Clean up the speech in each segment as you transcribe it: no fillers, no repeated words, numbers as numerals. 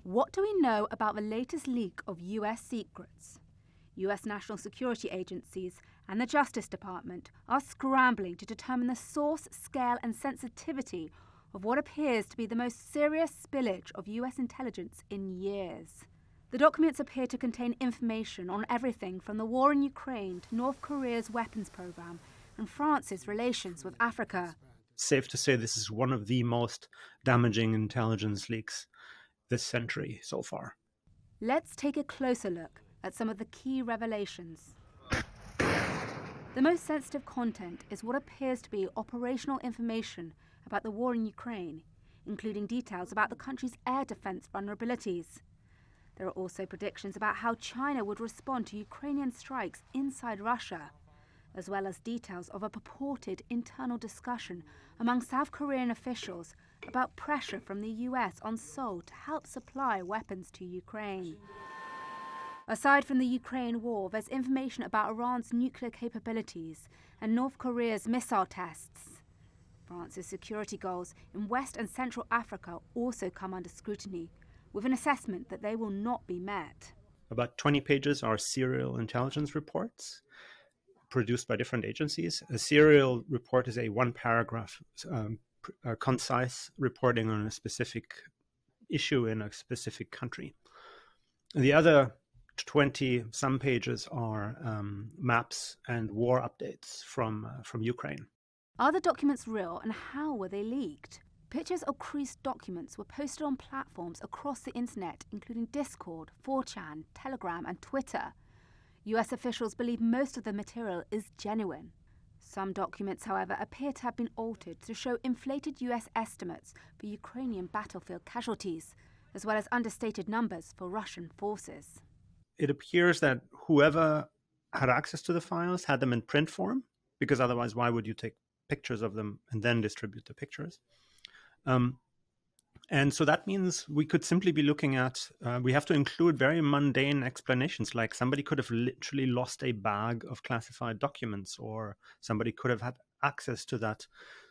What do we know about the latest leak of US secrets? US national security agencies and the Justice Department are scrambling to determine the source, scale and sensitivity of what appears to be the most serious spillage of US intelligence in years. The documents appear to contain information on everything from the war in Ukraine to North Korea's weapons program and France's relations with Africa. Safe to say this is one of the most damaging intelligence leaks this century so far. Let's take a closer look at some of the key revelations. The most sensitive content is what appears to be operational information about the war in Ukraine, including details about the country's air defense vulnerabilities. There are also predictions about how China would respond to Ukrainian strikes inside Russia, as well as details of a purported internal discussion among South Korean officials about pressure from the US on Seoul to help supply weapons to Ukraine. Aside from the Ukraine war, there's information about Iran's nuclear capabilities and North Korea's missile tests. France's security goals in West and Central Africa also come under scrutiny, with an assessment that they will not be met. About 20 pages are serial intelligence reports produced by different agencies. A serial report is a one-paragraph, concise reporting on a specific issue in a specific country. The other 20-some pages are maps and war updates from Ukraine. Are the documents real, and how were they leaked? Pictures of creased documents were posted on platforms across the internet, including Discord, 4chan, Telegram and Twitter. US officials believe most of the material is genuine. Some documents, however, appear to have been altered to show inflated US estimates for Ukrainian battlefield casualties, as well as understated numbers for Russian forces. It appears that whoever had access to the files had them in print form, because otherwise why would you take pictures of them and then distribute the pictures? And so that means we could simply be looking at, we have to include very mundane explanations, like somebody could have literally lost a bag of classified documents, or somebody could have had access to that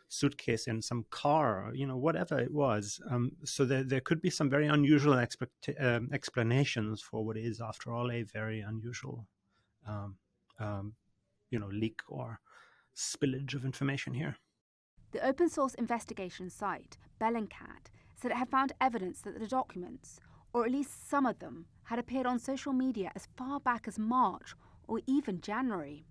suitcase in some car, whatever it was. So there could be some very unusual explanations for what is, after all, a very unusual, leak or spillage of information here. The open source investigation site, Bellingcat, said it had found evidence that the documents, or at least some of them, had appeared on social media as far back as March or even January.